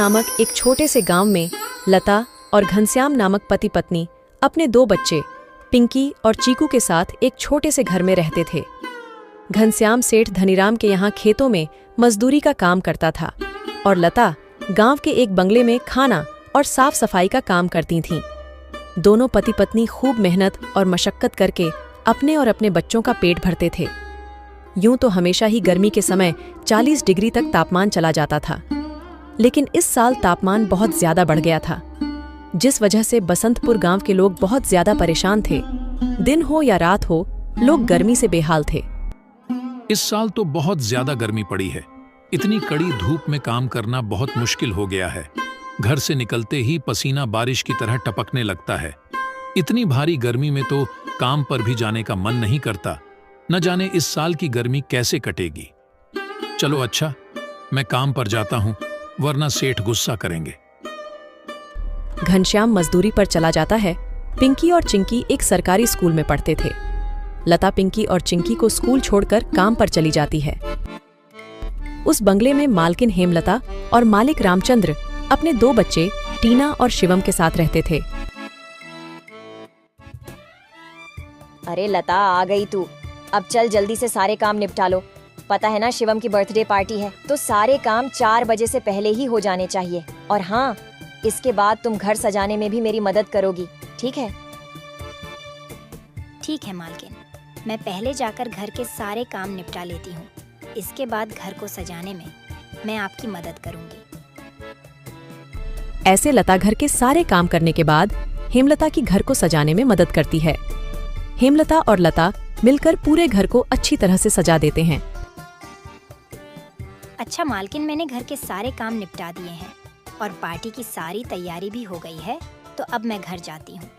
नामक एक छोटे से गांव में लता और घनश्याम नामक पति पत्नी अपने 2 बच्चे पिंकी और चीकू के साथ एक छोटे से घर में रहते थे। घनश्याम सेठ धनीराम के यहाँ खेतों में मजदूरी का काम करता था और लता गांव के एक बंगले में खाना और साफ सफाई का काम करती थीं। दोनों पति पत्नी खूब मेहनत और मशक्कत करके अपने और अपने बच्चों का पेट भरते थे। यूं तो हमेशा ही गर्मी के समय 40 डिग्री तक तापमान चला जाता था, लेकिन इस साल तापमान बहुत ज्यादा बढ़ गया था, जिस वजह से बसंतपुर गांव के लोग बहुत ज्यादा परेशान थे। दिन हो या रात हो, लोग गर्मी से बेहाल थे। इस साल तो बहुत ज्यादा गर्मी पड़ी है। इतनी कड़ी धूप में काम करना बहुत मुश्किल हो गया है। घर से निकलते ही पसीना बारिश की तरह टपकने लगता है। इतनी भारी गर्मी में तो काम पर भी जाने का मन नहीं करता। न जाने इस साल की गर्मी कैसे कटेगी। चलो अच्छा, मैं काम पर जाता हूं, वरना सेठ गुस्सा करेंगे। घनश्याम मजदूरी पर चला जाता है। पिंकी और चिंकी एक सरकारी स्कूल में पढ़ते थे। लता पिंकी और चिंकी को स्कूल छोड़कर काम पर चली जाती है। उस बंगले में मालकिन हेमलता और मालिक रामचंद्र अपने 2 बच्चे टीना और शिवम के साथ रहते थे। अरे लता, आ गई तू। अब चल जल्दी से सारे काम निपटा लो। पता है ना, शिवम की बर्थडे पार्टी है, तो सारे काम 4 बजे से पहले ही हो जाने चाहिए। और हाँ, इसके बाद तुम घर सजाने में भी मेरी मदद करोगी, ठीक है? ठीक है मालकिन, मैं पहले जाकर घर के सारे काम निपटा लेती हूँ। इसके बाद घर को सजाने में मैं आपकी मदद करूँगी। ऐसे लता घर के सारे काम करने के बाद हेमलता की घर को सजाने में मदद करती है। हेमलता और लता मिलकर पूरे घर को अच्छी तरह से सजा देते हैं। अच्छा मालकिन, मैंने घर के सारे काम निपटा दिए हैं और पार्टी की सारी तैयारी भी हो गई है, तो अब मैं घर जाती हूँ।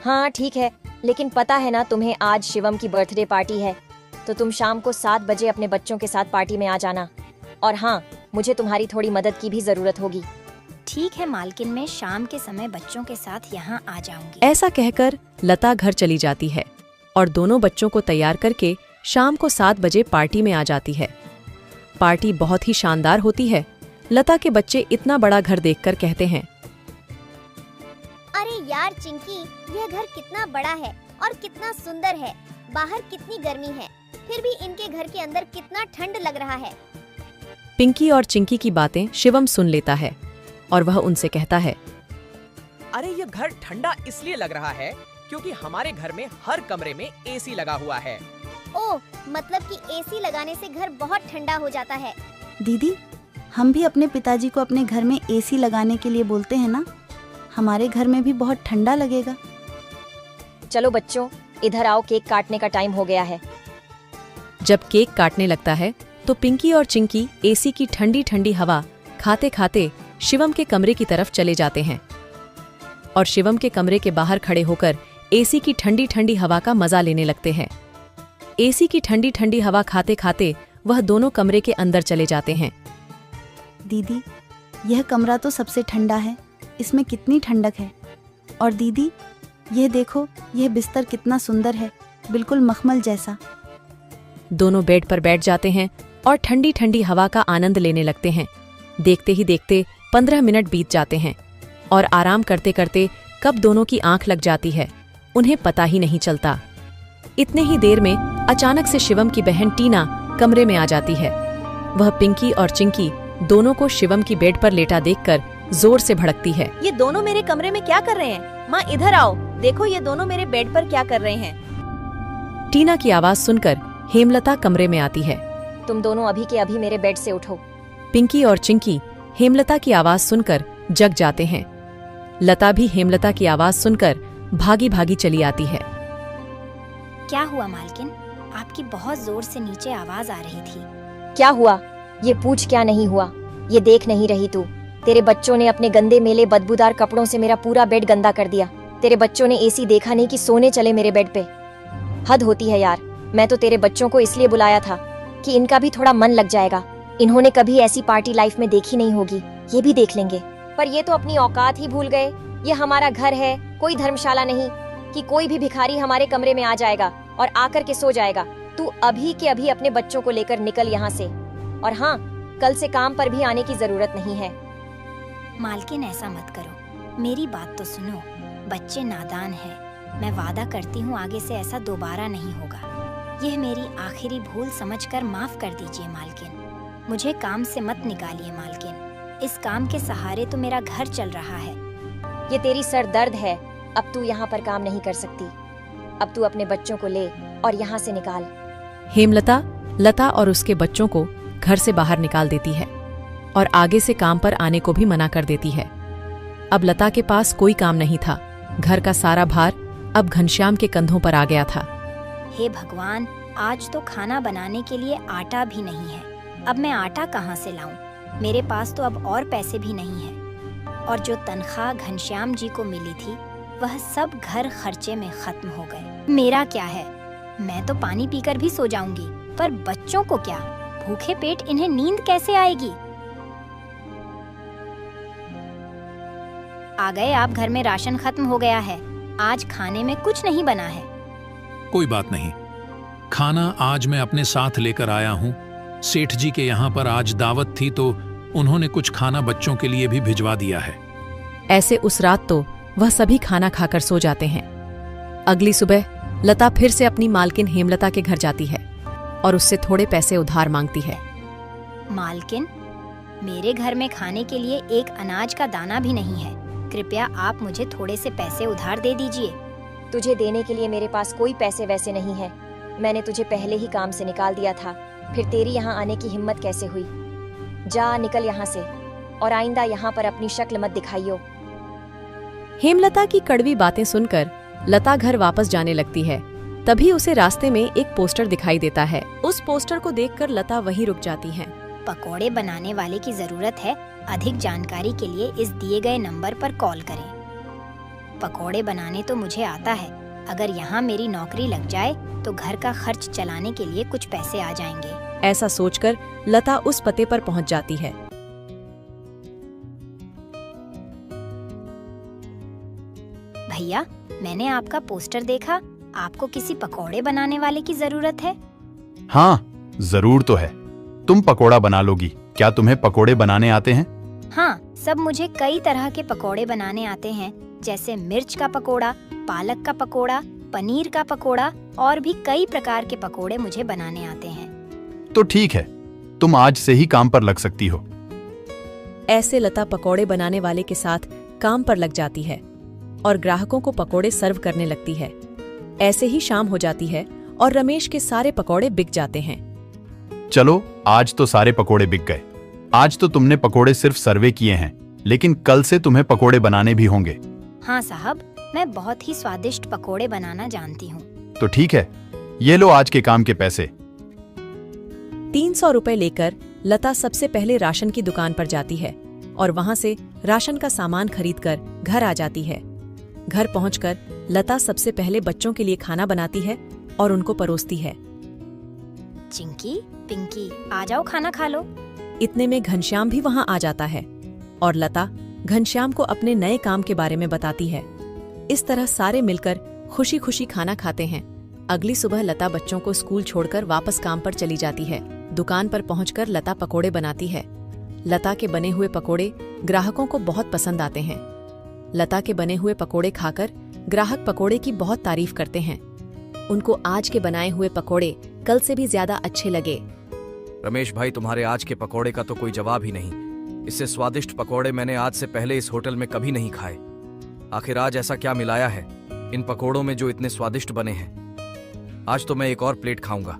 हाँ ठीक है, लेकिन पता है ना तुम्हें आज शिवम की बर्थडे पार्टी है, तो तुम शाम को 7 बजे अपने बच्चों के साथ पार्टी में आ जाना। और हाँ, मुझे तुम्हारी थोड़ी मदद की भी जरूरत होगी। ठीक है मालकिन, मैं शाम के समय बच्चों के साथ यहाँ आ जाऊंगी। ऐसा कहकर लता घर चली जाती है और दोनों बच्चों को तैयार करके शाम को 7 बजे पार्टी में आ जाती है। पार्टी बहुत ही शानदार होती है। लता के बच्चे इतना बड़ा घर देखकर कहते हैं, अरे यार चिंकी, यह घर कितना बड़ा है और कितना सुंदर है। बाहर कितनी गर्मी है, फिर भी इनके घर के अंदर कितना ठंड लग रहा है। पिंकी और चिंकी की बातें शिवम सुन लेता है और वह उनसे कहता है, अरे ये घर ठंडा इसलिए लग रहा है क्योंकि हमारे घर में हर कमरे में एसी लगा हुआ है। ओह, मतलब कि एसी लगाने से घर बहुत ठंडा हो जाता है। दीदी, हम भी अपने पिताजी को अपने घर में एसी लगाने के लिए बोलते हैं ना, हमारे घर में भी बहुत ठंडा लगेगा। चलो बच्चों, इधर आओ, केक काटने का टाइम हो गया है। जब केक काटने लगता है तो पिंकी और चिंकी एसी की ठंडी ठंडी हवा खाते खाते शिवम के कमरे की तरफ चले जाते हैं और शिवम के कमरे के बाहर खड़े होकर एसी की ठंडी ठंडी हवा का मजा लेने लगते हैं। एसी की ठंडी ठंडी हवा खाते खाते वह दोनों कमरे के अंदर चले जाते हैं। दीदी, यह कमरा तो सबसे ठंडा है, इसमें कितनी ठंडक है। और दीदी, यह देखो, यह बिस्तर कितना सुंदर है, बिल्कुल मखमल जैसा। दोनों बेड पर बैठ जाते हैं और ठंडी ठंडी हवा का आनंद लेने लगते हैं। देखते ही देखते 15 मिनट बीत जाते हैं और आराम करते करते कब दोनों की आंख लग जाती है, उन्हें पता ही नहीं चलता। इतने ही देर में अचानक से शिवम की बहन टीना कमरे में आ जाती है। वह पिंकी और चिंकी दोनों को शिवम की बेड पर लेटा देखकर जोर से भड़कती है। ये दोनों मेरे कमरे में क्या कर रहे हैं? माँ इधर आओ, देखो ये दोनों मेरे बेड पर क्या कर रहे हैं। टीना की आवाज सुनकर हेमलता कमरे में आती है। तुम दोनों अभी के अभी मेरे बेड से उठो। पिंकी और चिंकी हेमलता की आवाज सुनकर जग जाते हैं। लता भी हेमलता की आवाज सुनकर भागी भागी चली आती है। क्या हुआ मालकिन? आपकी बहुत जोर से नीचे आवाज आ रही थी। क्या हुआ? ये पूछ, क्या नहीं हुआ? ये देख नहीं रही तू? तेरे बच्चों ने अपने गंदे मेले बदबूदार कपड़ों से मेरा पूरा बेड गंदा कर दिया। तेरे बच्चों ने एसी देखा नहीं कि सोने चले मेरे बेड पे। हद होती है यार। मैं तो तेरे बच्चों को इसलिए बुलाया था कि इनका भी थोड़ा मन लग जाएगा। इन्होंने कभी ऐसी पार्टी लाइफ में देखी नहीं होगी, ये भी देख लेंगे। पर ये तो अपनी औकात ही भूल गए। ये हमारा घर है, कोई धर्मशाला नहीं कि कोई भी भिखारी हमारे कमरे में आ जाएगा और आकर के सो जाएगा। तू अभी के अभी अपने बच्चों को लेकर निकल यहाँ से। और हाँ, कल से काम पर भी आने की जरूरत नहीं है। मालकिन ऐसा मत करो, मेरी बात तो सुनो। बच्चे नादान हैं। मैं वादा करती हूँ आगे से ऐसा दोबारा नहीं होगा। यह मेरी आखिरी भूल समझकर माफ कर दीजिए मालकिन। मुझे काम से मत निकालिए मालकिन। इस काम के सहारे तो मेरा घर चल रहा है। ये तेरी सर दर्द है। अब तू यहाँ पर काम नहीं कर सकती। अब तू अपने बच्चों को ले और यहाँ से निकाल। हेमलता लता और उसके बच्चों को घर से बाहर निकाल देती है और आगे से काम पर आने को भी मना कर देती है। अब लता के पास कोई काम नहीं था। घर का सारा भार अब घनश्याम के कंधों पर आ गया था। हे भगवान, आज तो खाना बनाने के लिए आटा भी नहीं है। अब मैं आटा कहाँ से लाऊं? मेरे पास तो अब और पैसे भी नहीं है। और जो तनख्वाह घनश्याम जी को मिली थी वह सब घर खर्चे में खत्म हो गए। मेरा क्या है? मैं तो पानी पीकर भी सो जाऊंगी, पर बच्चों को क्या? भूखे पेट इन्हें नींद कैसे आएगी? आ गए आप। घर में राशन खत्म हो गया है। आज खाने में कुछ नहीं बना है। कोई बात नहीं, खाना आज मैं अपने साथ लेकर आया हूँ। सेठ जी के यहाँ पर आज दावत थी तो उन्होंने कुछ खाना बच्चों के लिए भी भिजवा दिया है। ऐसे उस रात तो वह सभी खाना खाकर सो जाते हैं। अगली सुबह लता फिर से अपनी मालकिन हेमलता के घर जाती है और उससे थोड़े पैसे उधार मांगती है। मालकिन, मेरे घर में खाने के लिए एक अनाज का दाना भी नहीं है। कृपया आप मुझे थोड़े से पैसे उधार दे दीजिए। तुझे देने के लिए मेरे पास कोई पैसे वैसे नहीं है। मैंने तुझे पहले ही काम से निकाल दिया था, फिर तेरी यहाँ आने की हिम्मत कैसे हुई? जा निकल यहाँ से और आइंदा यहाँ पर अपनी शक्ल मत दिखाइयो। हेमलता की कड़वी बातें सुनकर लता घर वापस जाने लगती है। तभी उसे रास्ते में एक पोस्टर दिखाई देता है। उस पोस्टर को देखकर लता वहीं रुक जाती है। पकोड़े बनाने वाले की जरूरत है। अधिक जानकारी के लिए इस दिए गए नंबर पर कॉल करें। पकोड़े बनाने तो मुझे आता है। अगर यहाँ मेरी नौकरी लग जाए तो घर का खर्च चलाने के लिए कुछ पैसे आ जाएंगे। ऐसा सोचकर लता उस पते पर पहुंच जाती है। भैया, मैंने आपका पोस्टर देखा। आपको किसी पकोड़े बनाने वाले की जरूरत है? हाँ, जरूर तो है। तुम पकोड़ा बना लोगी। क्या तुम्हें पकोड़े बनाने आते हैं? हाँ, सब मुझे कई तरह के पकोड़े बनाने आते हैं, जैसे मिर्च का पकोड़ा, पालक का पकोड़ा, पनीर का पकोड़ा और भी कई प्रकार के पकोड़े मुझे बनाने आते हैं। तो ठीक है, तुम आज से ही काम पर लग सकती हो। ऐसे लता पकोड़े बनाने वाले के साथ काम पर लग जाती है और ग्राहकों को पकोड़े सर्व करने लगती है। ऐसे ही शाम हो जाती है और रमेश के सारे पकोड़े बिक जाते हैं। चलो, आज तो सारे पकोड़े बिक गए। आज तो तुमने पकोड़े सिर्फ सर्वे किए हैं, लेकिन कल से तुम्हें पकोड़े बनाने भी होंगे। हाँ साहब, मैं बहुत ही स्वादिष्ट पकोड़े बनाना जानती हूँ। तो ठीक है, ये लो आज के काम के पैसे। 300 रुपए लेकर लता सबसे पहले राशन की दुकान पर जाती है और वहां से राशन का सामान खरीदकर घर आ जाती है। घर पहुंचकर लता सबसे पहले बच्चों के लिए खाना बनाती है और उनको परोसती है। चिंकी, पिंकी, आ जाओ खाना खा लो। इतने में घनश्याम भी वहां आ जाता है और लता घनश्याम को अपने नए काम के बारे में बताती है। इस तरह सारे मिलकर खुशी खुशी खाना खाते हैं। अगली सुबह लता बच्चों को स्कूल छोड़कर वापस काम पर चली जाती है। दुकान पर पहुंचकर लता पकोड़े बनाती है। लता के बने हुए पकोड़े ग्राहकों को बहुत पसंद आते हैं। लता के बने हुए पकोड़े खाकर ग्राहक पकोड़े की बहुत तारीफ करते हैं। उनको आज के बनाए हुए पकोड़े कल से भी ज्यादा अच्छे लगे। रमेश भाई, तुम्हारे आज के पकोड़े का तो कोई जवाब ही नहीं। इससे स्वादिष्ट पकोड़े मैंने आज से पहले इस होटल में कभी नहीं खाए। आखिर आज ऐसा क्या मिलाया है इन पकोड़ों में जो इतने स्वादिष्ट बने हैं? आज तो मैं एक और प्लेट खाऊंगा।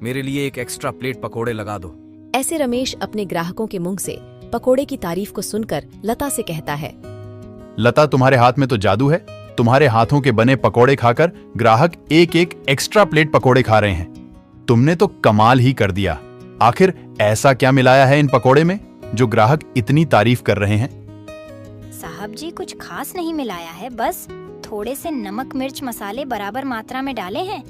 मेरे लिए एक एक्स्ट्रा प्लेट पकोड़े लगा दो। ऐसे रमेश अपने ग्राहकों के मुंह से पकोड़े की तारीफ को सुनकर लता से कहता है, लता, तुम्हारे हाथ में तो जादू है। तुम्हारे हाथों के बने पकोड़े खाकर ग्राहक एक एक एक्स्ट्रा प्लेट पकोड़े खा रहे हैं। तुमने तो कमाल ही कर दिया। आखिर ऐसा क्या मिलाया है इन पकोड़े में जो ग्राहक इतनी तारीफ कर रहे हैं? साहब जी, कुछ खास नहीं मिलाया है, बस थोड़े से नमक मिर्च मसाले बराबर मात्रा में डाले हैं,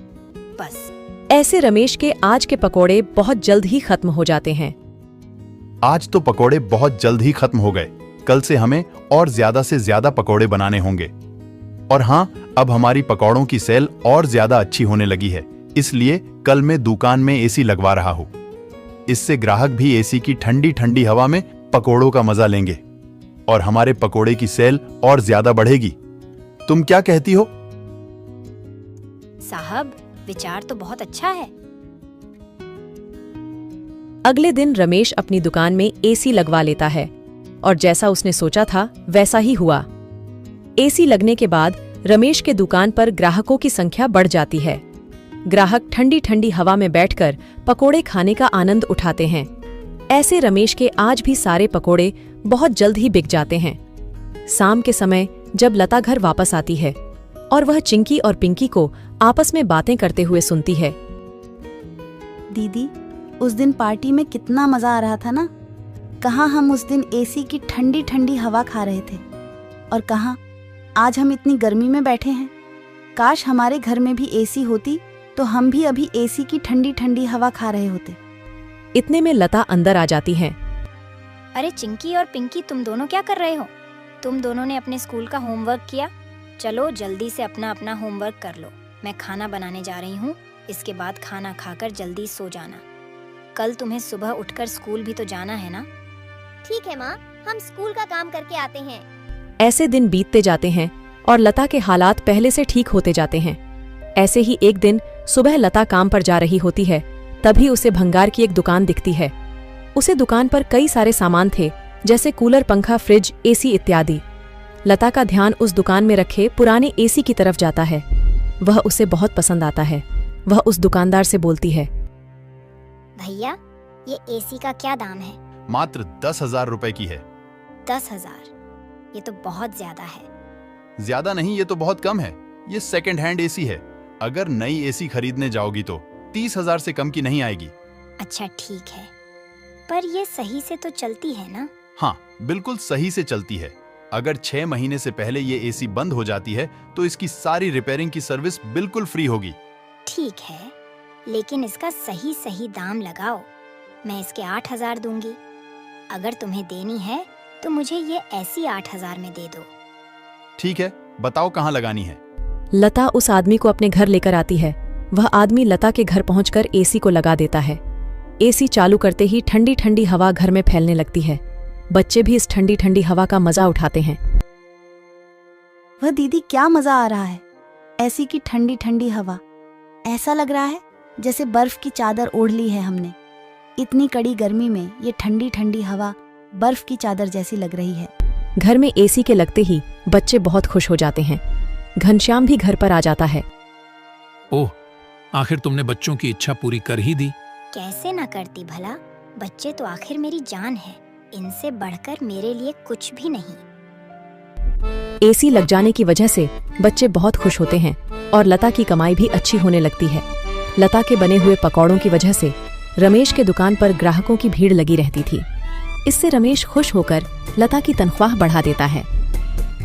बस। ऐसे रमेश के आज के पकोड़े बहुत जल्द ही खत्म हो जाते हैं। आज तो पकोड़े बहुत जल्द ही खत्म हो गए। कल से हमें और ज्यादा से ज्यादा पकोड़े बनाने होंगे। और हाँ, अब हमारी पकोड़ों की सेल और ज्यादा अच्छी होने लगी है, इसलिए कल मैं दुकान में एसी लगवा रहा हूँ। इससे ग्राहक भी एसी की ठंडी ठंडी हवा में पकोड़ों का मजा लेंगे और हमारे पकोड़े की सेल और ज्यादा बढ़ेगी। तुम क्या कहती हो? साहब, विचार तो बहुत अच्छा है। अगले दिन रमेश अपनी दुकान में एसी लगवा लेता है और जैसा उसने सोचा था वैसा ही हुआ। एसी लगने के बाद रमेश के दुकान पर ग्राहकों की संख्या बढ़ जाती है। ग्राहक ठंडी ठंडी हवा में बैठकर पकोड़े खाने का आनंद उठाते हैं। ऐसे रमेश के आज भी सारे पकोड़े बहुत जल्द ही बिक जाते हैं। शाम के समय जब लता घर वापस आती है और वह चिंकी और पिंकी को आपस में बातें करते हुए सुनती है। दीदी, उस दिन पार्टी में कितना मजा आ रहा था ना। कहाँ हम उस दिन एसी की ठंडी ठंडी हवा खा रहे थे और कहाँ आज हम इतनी गर्मी में बैठे हैं। काश हमारे घर में भी एसी होती तो हम भी अभी एसी की ठंडी ठंडी हवा खा रहे होते। इतने में लता अंदर आ जाती हैं। अरे चिंकी और पिंकी, तुम दोनों क्या कर रहे हो? तुम दोनों ने अपने स्कूल का होमवर्क किया? चलो जल्दी से अपना अपना होमवर्क कर लो। मैं खाना बनाने जा रही हूँ। इसके बाद खाना खाकर जल्दी सो जाना। कल तुम्हें सुबह उठकर स्कूल भी तो जाना है ना। ठीक है माँ, हम स्कूल का काम करके आते हैं। ऐसे दिन बीतते जाते हैं और लता के हालात पहले से ठीक होते जाते हैं। ऐसे ही एक दिन सुबह लता काम पर जा रही होती है, तभी उसे भंगार की एक दुकान दिखती है। उसे दुकान पर कई सारे सामान थे, जैसे कूलर, पंखा, फ्रिज, एसी इत्यादि। लता का ध्यान उस दुकान में रखे पुराने एसी की तरफ जाता है। वह उसे बहुत पसंद आता है। वह उस दुकानदार से बोलती है, भैया, ये एसी का क्या दाम है? मात्र 10,000 रुपए की है। 10,000? ये तो बहुत ज्यादा है। ज्यादा नहीं, ये तो बहुत कम है। ये सेकंड हैंड एसी है। अगर नई एसी खरीदने जाओगी तो 30,000 से कम की नहीं आएगी। अच्छा ठीक है, पर ये सही से तो चलती है ना? हाँ, बिल्कुल सही से चलती है। अगर 6 महीने से पहले ये एसी बंद हो जाती है तो इसकी सारी रिपेयरिंग की सर्विस बिल्कुल फ्री होगी। ठीक है, लेकिन इसका सही सही दाम लगाओ। मैं इसके 8,000 दूंगी। अगर तुम्हें देनी है तो मुझे ये ऐसी 8,000 में दे दो। ठीक है, बताओ कहाँ लगानी है। लता उस आदमी को अपने घर लेकर आती है। वह आदमी लता के घर पहुंचकर एसी को लगा देता है। एसी चालू करते ही ठंडी ठंडी हवा घर में फैलने लगती है। बच्चे भी इस ठंडी ठंडी हवा का मजा उठाते हैं। वह दीदी, क्या मजा आ रहा है। एसी की ठंडी ठंडी हवा, ऐसा लग रहा है जैसे बर्फ की चादर ओढ़ ली है हमने। इतनी कड़ी गर्मी में ये ठंडी ठंडी हवा बर्फ की चादर जैसी लग रही है। घर में एसी के लगते ही बच्चे बहुत खुश हो जाते हैं। घनश्याम भी घर पर आ जाता है। ओह, आखिर तुमने बच्चों की इच्छा पूरी कर ही दी। कैसे ना करती भला। बच्चे तो आखिर मेरी जान है। इनसे बढ़कर मेरे लिए कुछ भी नहीं। एसी लग जाने की वजह से बच्चे बहुत खुश होते हैं और लता की कमाई भी अच्छी होने लगती है। लता के बने हुए पकौड़ों की वजह से रमेश के दुकान पर ग्राहकों की भीड़ लगी रहती थी। इससे रमेश खुश होकर लता की तनख्वाह बढ़ा देता है।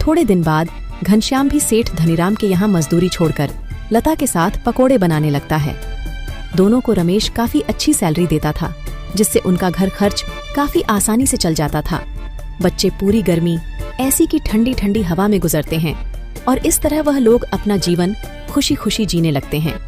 थोड़े दिन बाद घनश्याम भी सेठ धनीराम के यहाँ मजदूरी छोड़कर लता के साथ पकोड़े बनाने लगता है। दोनों को रमेश काफी अच्छी सैलरी देता था, जिससे उनका घर खर्च काफी आसानी से चल जाता था। बच्चे पूरी गर्मी ऐसी की ठंडी ठंडी हवा में गुजरते हैं और इस तरह वह लोग अपना जीवन खुशी खुशी जीने लगते हैं।